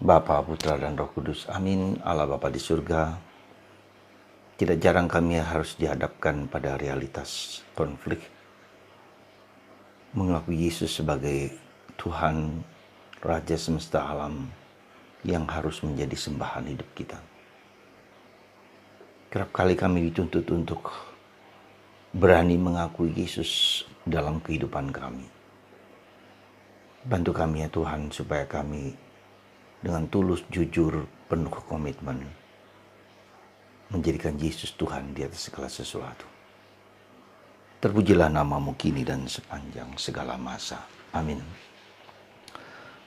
Bapa, Putra, dan Roh Kudus. Amin. Allah Bapa di surga. Tidak jarang kami harus dihadapkan pada realitas konflik. Mengakui Yesus sebagai Tuhan, Raja semesta alam yang harus menjadi sembahan hidup kita. Kerap kali kami dituntut untuk berani mengakui Yesus dalam kehidupan kami. Bantu kami ya Tuhan supaya kami dengan tulus, jujur, penuh komitmen menjadikan Yesus Tuhan di atas segala sesuatu. Terpujilah namamu kini dan sepanjang segala masa. Amin.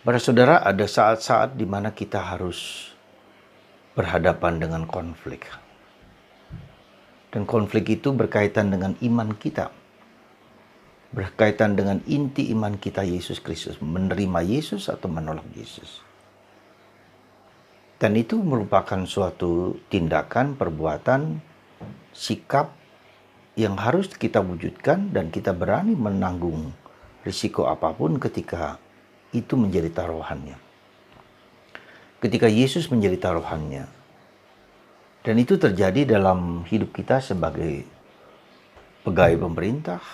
Para saudara, ada saat-saat di mana kita harus berhadapan dengan konflik. Dan konflik itu berkaitan dengan iman kita. Berkaitan dengan inti iman kita Yesus Kristus. Menerima Yesus atau menolak Yesus. Dan itu merupakan suatu tindakan, perbuatan, sikap yang harus kita wujudkan dan kita berani menanggung risiko apapun ketika itu menjadi taruhannya. Ketika Yesus menjadi taruhannya. Dan itu terjadi dalam hidup kita sebagai pegawai pemerintah,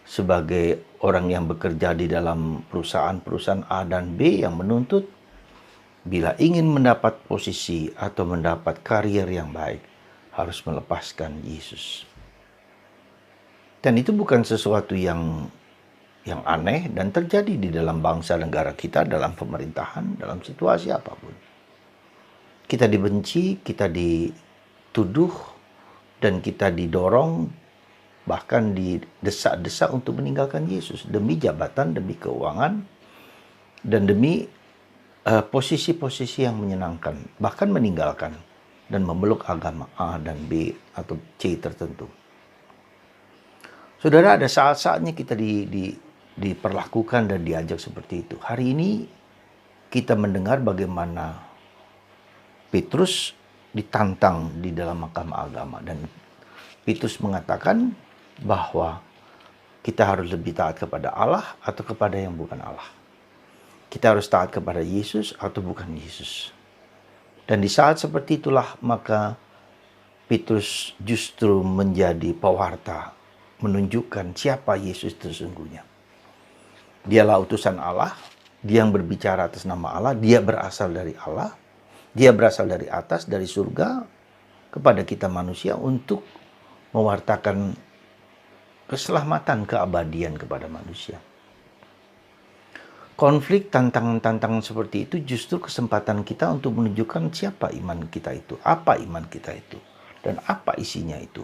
sebagai orang yang bekerja di dalam perusahaan-perusahaan A dan B yang menuntut bila ingin mendapat posisi atau mendapat karier yang baik, harus melepaskan Yesus. Dan itu bukan sesuatu yang aneh dan terjadi di dalam bangsa negara kita, dalam pemerintahan, dalam situasi apapun. Kita dibenci, kita dituduh, dan kita didorong, bahkan didesak-desak untuk meninggalkan Yesus demi jabatan, demi keuangan, dan demi posisi-posisi yang menyenangkan, bahkan meninggalkan dan memeluk agama A dan B atau C tertentu. Saudara, ada saat-saatnya kita diperlakukan dan diajak seperti itu. Hari ini kita mendengar bagaimana Petrus ditantang di dalam mahkamah agama. Dan Petrus mengatakan bahwa kita harus lebih taat kepada Allah atau kepada yang bukan Allah. Kita harus taat kepada Yesus atau bukan Yesus. Dan di saat seperti itulah maka Petrus justru menjadi pewarta, menunjukkan siapa Yesus sesungguhnya. Dialah utusan Allah, dia yang berbicara atas nama Allah, dia berasal dari Allah, dia berasal dari atas, dari surga, kepada kita manusia untuk mewartakan keselamatan, keabadian kepada manusia. Konflik, tantangan-tantangan seperti itu justru kesempatan kita untuk menunjukkan siapa iman kita itu, apa iman kita itu, dan apa isinya itu.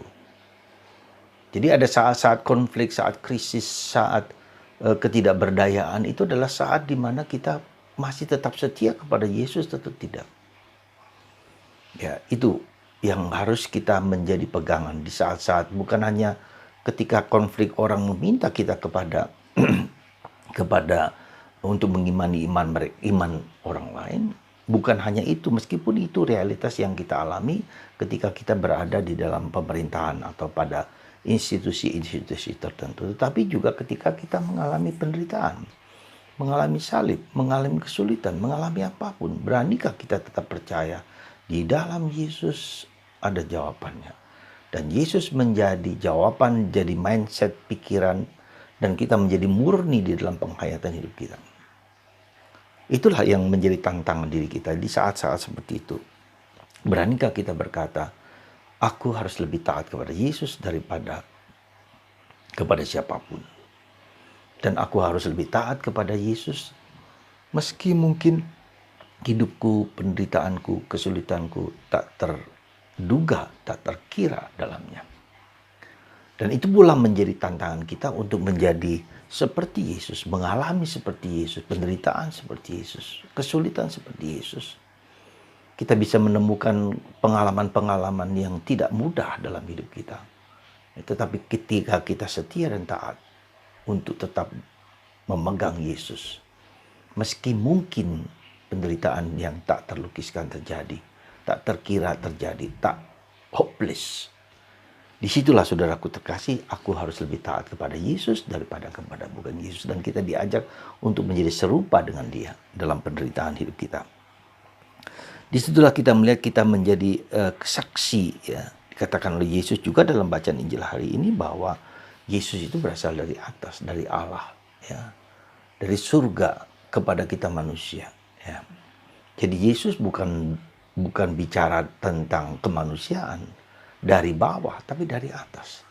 Jadi ada saat-saat konflik, saat krisis, saat ketidakberdayaan, itu adalah saat di mana kita masih tetap setia kepada Yesus atau tidak. Ya, itu yang harus kita menjadi pegangan di saat-saat, bukan hanya ketika konflik orang meminta kita kepada untuk mengimani iman orang lain. Bukan hanya itu, meskipun itu realitas yang kita alami ketika kita berada di dalam pemerintahan atau pada institusi-institusi tertentu. Tetapi juga ketika kita mengalami penderitaan, mengalami salib, mengalami kesulitan, mengalami apapun. Beranikah kita tetap percaya di dalam Yesus ada jawabannya. Dan Yesus menjadi jawaban, jadi mindset, pikiran, dan kita menjadi murni di dalam penghayatan hidup kita. Itulah yang menjadi tantangan diri kita di saat-saat seperti itu. Beranikah kita berkata, aku harus lebih taat kepada Yesus daripada kepada siapapun. Dan aku harus lebih taat kepada Yesus meski mungkin hidupku, penderitaanku, kesulitanku tak terduga, tak terkira dalamnya. Dan itu pula menjadi tantangan kita untuk menjadi seperti Yesus, mengalami seperti Yesus, penderitaan seperti Yesus, kesulitan seperti Yesus. Kita bisa menemukan pengalaman-pengalaman yang tidak mudah dalam hidup kita. Tetapi ketika kita setia dan taat untuk tetap memegang Yesus, meski mungkin penderitaan yang tak terlukiskan terjadi, tak terkira terjadi, tak hopeless. Disitulah saudaraku terkasih, aku harus lebih taat kepada Yesus daripada kepada bukan Yesus. Dan kita diajak untuk menjadi serupa dengan dia dalam penderitaan hidup kita. Disitulah kita melihat kita menjadi saksi, ya. Dikatakan oleh Yesus juga dalam bacaan Injil hari ini bahwa Yesus itu berasal dari atas, dari Allah, ya, dari surga kepada kita manusia. Ya. Jadi Yesus bukan bicara tentang kemanusiaan dari bawah, tapi dari atas.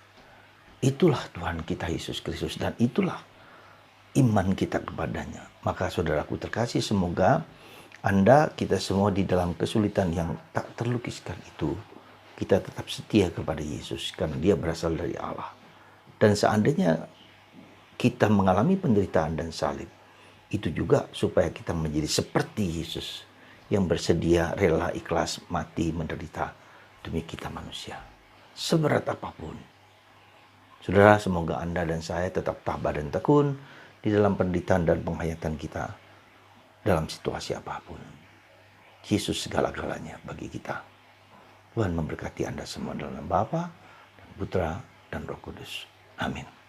Itulah Tuhan kita Yesus Kristus dan itulah iman kita kepadanya. Maka saudaraku terkasih, semoga Anda, kita semua di dalam kesulitan yang tak terlukiskan itu, kita tetap setia kepada Yesus karena dia berasal dari Allah. Dan seandainya kita mengalami penderitaan dan salib, itu juga supaya kita menjadi seperti Yesus yang bersedia rela ikhlas mati menderita demi kita manusia. Seberat apapun. Saudara, semoga Anda dan saya tetap tabah dan tekun di dalam penderitaan dan penghayatan kita dalam situasi apapun. Yesus segala-galanya bagi kita. Tuhan memberkati Anda semua dalam nama Bapa dan Putra dan Roh Kudus. Amin.